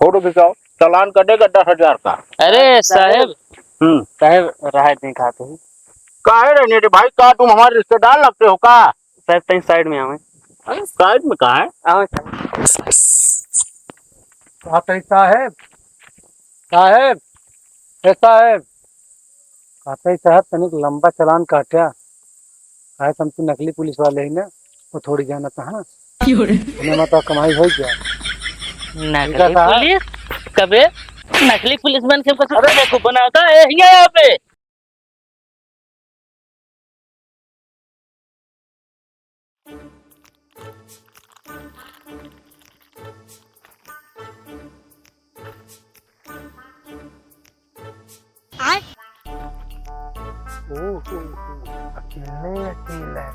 Photo खिंचाओ, चालान कटेगा 10,000 का। अरे साहब साहब राहत नहीं खाते हैं काहे रहने रे भाई, का तुम हमारे रिश्तेदार लगते हो का? साहब, कहीं साइड में आवे। अरे साइड में कहा है? आवे साहब साहब साहब साहब तनिक लंबा चालान काटा है। तुमसे नकली पुलिस वाले ही ना, वो थोड़ी जाना था। हाँ हमें मतलब कमाई हो गया। नकली पुलिस कबे? नकली पुलिस बन के कुछ बेवकूफ बनाता है यहाँ पे। अकेले अकेले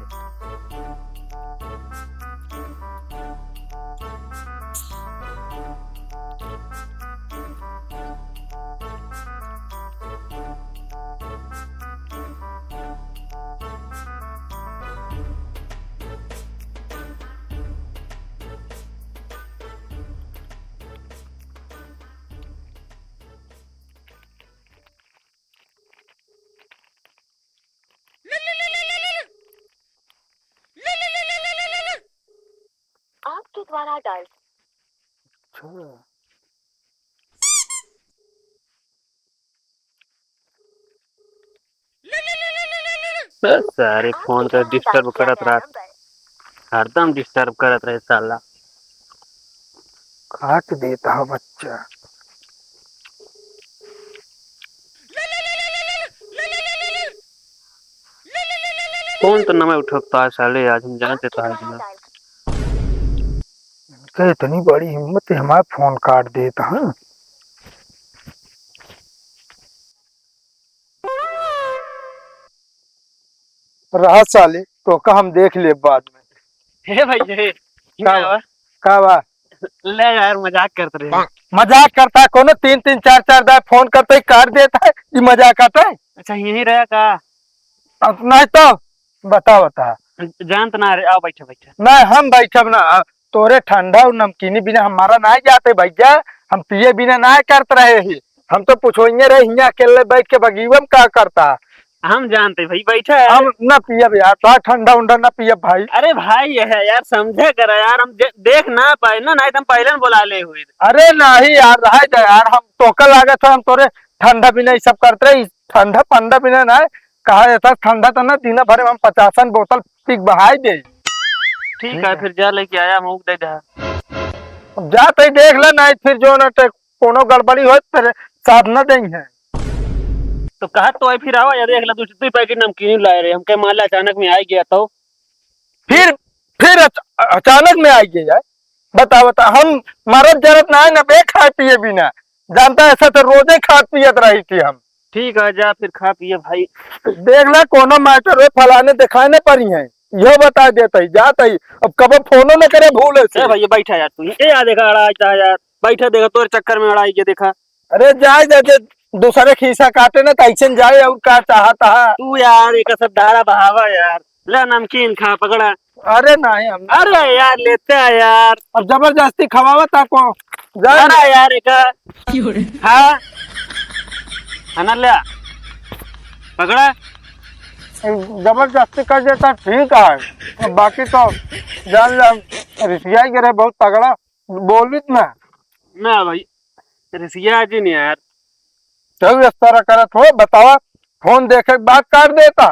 आपके द्वारा डायल सारे फोन कर डिस्टर्ब करत रहा, हरदम डिस्टर्ब करत रहे साला। काट देता है बच्चा। फोन तो नंबर उठकता है साले, आज हम जान देता है ना। इतनी बड़ी हिम्मत है, हमारा फोन काट देता है। रहा साले तो का हम देख ले बाद में। हे भाई का बा ले यार, मजाक करते रहे। मजाक करता है कोनो? 3-3 4-4 बार फोन करते ही काट देता है, ये मजाक आता है? अच्छा यही रहा का? अब नहीं तो बता जानत ना रे, आओ बैठे बैठे। नहीं हम बैठब ना। तोरे ठंडा और नमकीनी बिना हमारा ना जाते भैया। हम पिए बिना ना करते रहे ही। हम तो पूछोइए रहे हिया अकेले बैठ के बगीवम का करता। हम जानते भाई, बैठे है। हम ना पियब यार, तो ठंडा उंडा ना पियब भाई। अरे भाई ये है यार, समझे करा यार, हम देख ना पाए ना, नहीं तो हम पहले बोला ले हुए। अरे नहीं यार, रह जा यार, हम टोका लागत है। हम तोरे ठंडा बिना ये सब करते रहे। ठंडा पंडा बिना ना कहा जाता। ठंडा तो ना दिन भर में हम 50 बोतल पीक बहाई दे। ठीक है फिर जा लेके आया, मुँह दे दे। अब जा तो देख ले, नहीं फिर जो ना कोनो गड़बड़ी हो फिर साधना देंगे है। तो कहा तो फिर आवा या देख ला, तू पैकेट नमकीन लाए रहे, हम कह मान ला अचानक में आ गया तो फिर अचानक में आई गई है। बता हम मरद जरत ना है ना बे खाए पिए बिना। जानता है ऐसा तो रोजे खात पियत रही थी हम। ठीक है जा फिर खा पिए भाई। देख ला कोनो मैटर फलाने दिखाने पड़ी है, यो बता देता ही जाता ही। अब कब फोनो न करे भूले से। भैया बैठा यार, तू ये यार देखा अड़ा आता है यार, बैठा देखा तोरे चक्कर में अड़ा के देखा। अरे जाए दे दूसरे खीसा काटे ना तैसन जाए और का चाहता है तू यार एक सब धारा बहावा यार। ले नमकीन खा पकड़ा। अरे नहीं हम। अरे यार लेते है यार, अब जबरदस्ती खवावा था को अरे यार एक हाँ खाना ले पकड़ा। जबरदस्ती कर देता ठीक है। बाकी तो जान ला रिसिया गिरे बहुत तगड़ा बोलित ना भाई रिसिया जी नहीं यार। चल इस तरह करत हो बतावा। फोन देखे के बाद काट देता।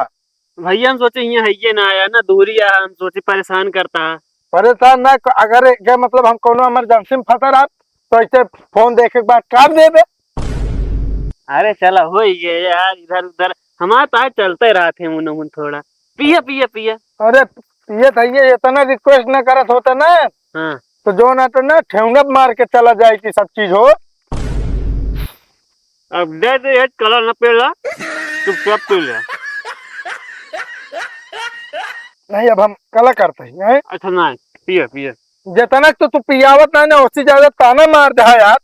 भैया हम सोचे यहाँ है ये ना आया ना, दूरी है, हम सोचे परेशान करता है। परेशान ना अगर क्या मतलब हम कोनो इमरजेंसी में फंसा रहा तो ऐसे फोन देखे के बाद काट दे दे। अरे चला हो ही गया यार, इधर उधर हमारा तो आज चलते रहा थे मुन मुन थोड़ा। पिया पिया पिया। अरे ये था ये इतना रिक्वेस्ट न करत होता ना। हाँ तो जो ना तो ना ठेंगा मार के चला जाए की सब चीज हो। अब दे दे कलर न पेला, चुपचाप पी ले। नहीं अब हम कला करते हैं। अच्छा ना पिया पिया। जितना तो तू पियावत ना उससे ज्यादा ताना मार दे यार।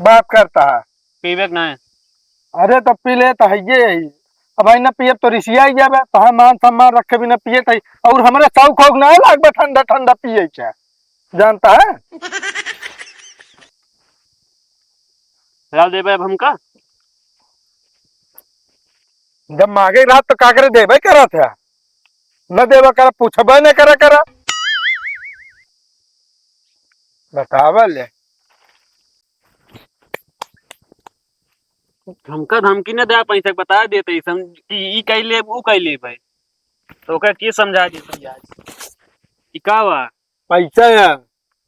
बात करता है पीबे ना है। अरे तो पी ले तो है यही। अब आई ना पिए तो रिसिया ही जाबे तो हम मान सम्मान रखे बिना पिए तो और हमारे शौक ना लाग ठंडा ठंडा पिए क्या जानता है। राव दे भाई हमका। जब मांगे रात तो काकरे देवे करा था, न देवा करा पूछबे न करा बतावल ले। हमका धमकी न दे पैसा बता देते सम कि ई कैले ऊ कैले भाई, तो ओकरा की समझा देती आज ई का बा। पैसा है।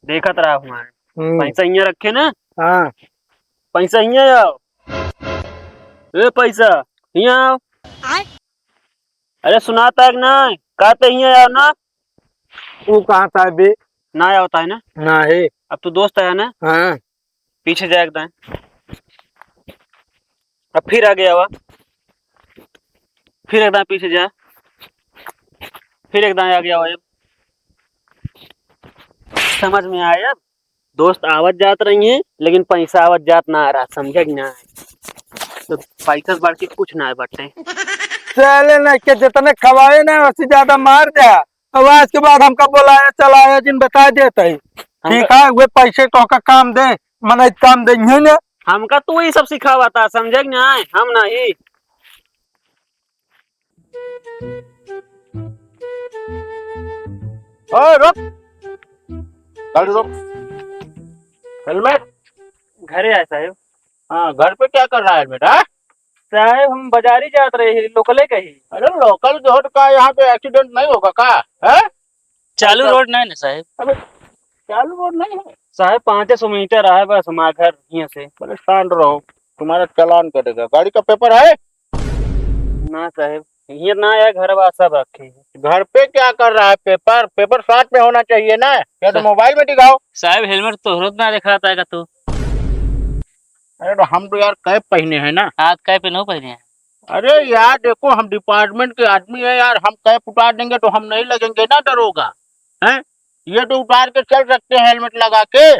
देखत रहा हमारे पैसा यहाँ रखे ना, हाँ पैसा यहाँ आओ, ए पैसा यहाँ आओ। अरे सुनाता है कि नहीं, कहते यहाँ आओ ना। वो कहाँ था बे? ना होता है ना, ना है। अब तू दोस्त है ना, हाँ पीछे जा एकदम। अब फिर आगे आवा, फिर एकदम पीछे जा, फिर एकदम आगे आवा। अब समझ में आया, दोस्त आवत जात रही है लेकिन पैसा आवत जात ना आ रहा, समझे कि ना। तो पैसा से बढ़ के कुछ ना है बटे। चले ना के जितने खवाए ना उससे ज्यादा मार दिया। अब आज के बाद हमका बुलाया चलाया जिन बता देते ठीक है, वे पैसे तो का काम दे मन काम देंगे ना। हमका तो वही सब सिखावा था, समझे कि ना, हम नहीं। ओए रुक, गाड़ी रोक। हेलमेट। घरे आए साहब। हाँ, घर पे क्या कर रहा है हेलमेट? हाँ, साहब हम बाजारी जात रहे हैं, लोकले कही। अरे लोकल जो का यहाँ पे एक्सीडेंट नहीं होगा का? है चालू रोड नहीं ना साहब। अबे चालू रोड नहीं है। साहब 500 मीटर है बस हमारा घर यहाँ से। परेशान रहो, तुम्हारा चालान कटेगा। गाड़ी का पेपर है? ना साहब ये ना है, घर वाला सब रखे हैं। घर पे क्या कर रहा है? पेपर पेपर साथ में होना चाहिए ना, या तो मोबाइल में दिखाओ। साहब हेलमेट तो रोज ना दिख रहा था तो। अरे तो हम तो यार कैप पहने हैं ना। हाथ काय पे नो पहने हैं। अरे यार देखो, हम डिपार्टमेंट के आदमी है यार, हम कैप उतार देंगे तो हम नहीं लगेंगे ना दरोगा। हैं, ये तो उतार के चल सकते हैं हेलमेट लगा के।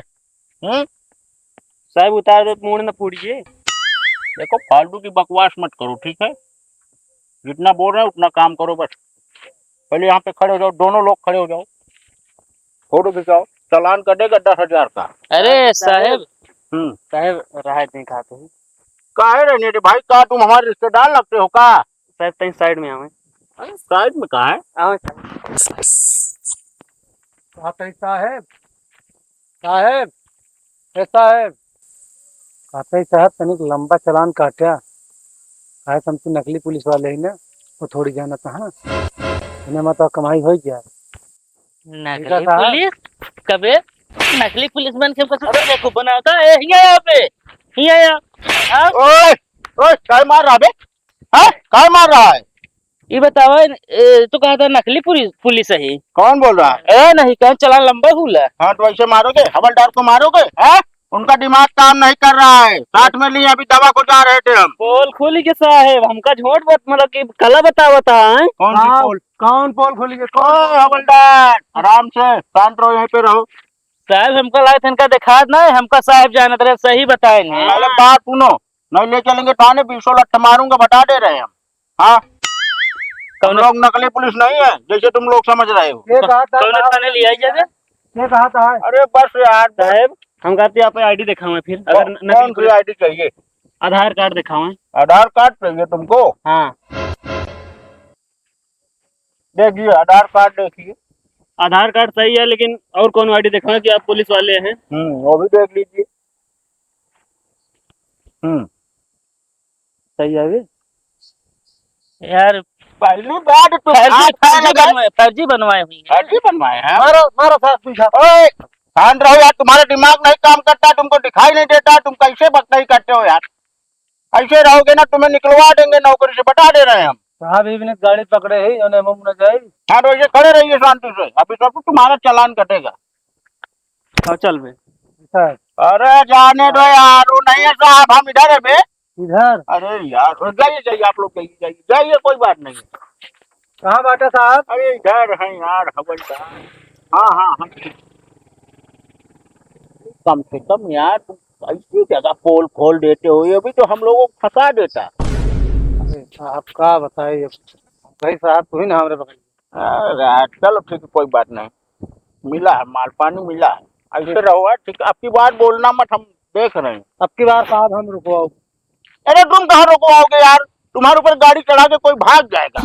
साहब उतार दो, मुड़ न फूटिए। देखो फालतू की बकवास मत करो, ठीक है? जितना बोल रहे हैं उतना काम करो बस। पहले यहाँ पे खड़े हो जाओ, दोनों लोग खड़े हो जाओ, फोटो खिंचाओ, चालान कटेगा 10,000 का। अरे साहब साहब राहत नहीं खाते हैं। काहे रहने रे भाई, का तुम हमारे रिश्तेदार लगते हो का? साहब तहीं साइड में आवे। अरे साइड में कहा है? आवे साहब साहब साहब कहते साहब तनिक लंबा चालान काटा है, तुमसे नकली पुलिस वाले ही ना, वो थोड़ी जाना था। हाँ इन्हें मतलब कमाई हो गया। नकली पुलिस कबे? नकली पुलिस बन के कुछ देखो बनाता है यहाँ पे, यहाँ ओए ओए, काय मार रहा बे? हाँ, काय मार रहा है? ये बताओ, तो कहा था नकली पुलिस पुलिस है। कौन बोल रहा है? ए नहीं कह चला लंबा हुला। हाँ तो ऐसे मारोगे? हवलदार को मारोगे? हैं? उनका दिमाग काम नहीं कर रहा है। साथ में लिए अभी दवा को जा रहे थे हम। पोल खोली के साहेब, हमका झोट बत मतलब कि कला बतावा था। कौन सी पोल? कौन पोल खोली के? ओए हवलदार, आराम से शांत रहो, यहीं पे रहो। साहब हमका लायक इनका दिखा ना, हमका साहब जाना तरह सही बताए ने। पहले बात सुनो, नहीं ले चलेंगे थाने, 20 लट्ठ मारूंगा, बता दे रहे हैं हम। हाँ, हम लोग नकली पुलिस नहीं है जैसे तुम लोग समझ रहे हो। ये कहा था कौन थाने लिया जाए? ये कहा था अरे बस यार साहब हम कहते आप आईडी दिखाऊं फिर, अगर कौन नकली सी पुलिस आईडी चाहिए? आधार कार्ड दिखाऊं। आधार कार्ड चाहिए तुमको? हाँ देखिए आधार कार्ड देखिए। आधार कार्ड सही है, लेकिन और कौन आईडी दिखाऊं कि आप पुलिस वाले हैं? वो भी देख लीजिए। सही है भी यार। पहली बात तो फर्जी बनवाए हुई है। फर्जी बनवाए हैं। मारो मारो साहब पूछा। ओए शांत रहो यार, तुम्हारा दिमाग नहीं काम करता, तुमको दिखाई नहीं देता, तुम कैसे बकवाई करते हो यार? ऐसे रहोगे ना तुम्हें निकलवा देंगे नौकरी से, बता दे रहे हैं हम। साहब इन्हें गाड़ी पकड़े ही उन्हें मुंह न जाए। हाँ तो ऐसे खड़े रहिए शांति से, अभी सब तुम्हारा चालान कटेगा। हाँ चल बे। साहब अरे जाने दो यार, वो नहीं है साहब, हम इधर है बे। इधर अरे यार जाइए जाइए, आप लोग जाइए जाइए जाइए, कोई बात नहीं। कहाँ बाटा साहब? अरे इधर है यार हवलदार। हाँ हाँ हम कम से कम यार तुम ऐसी जगह पोल खोल देते हो, ये भी तो हम लोगों को फंसा देता। अरे साहब का बताइए, भाई साहब तू ही ना हमारे पकड़। अरे यार चलो ठीक है, कोई बात नहीं, मिला है माल पानी मिला है, ऐसे रहो यार, ठीक है? आपकी बात बोलना मत, हम देख रहे हैं। अब की बार साहब हम रुकवाओ। अरे तुम कहाँ रुकवाओगे यार, तुम्हारे ऊपर गाड़ी चढ़ा के कोई भाग जाएगा।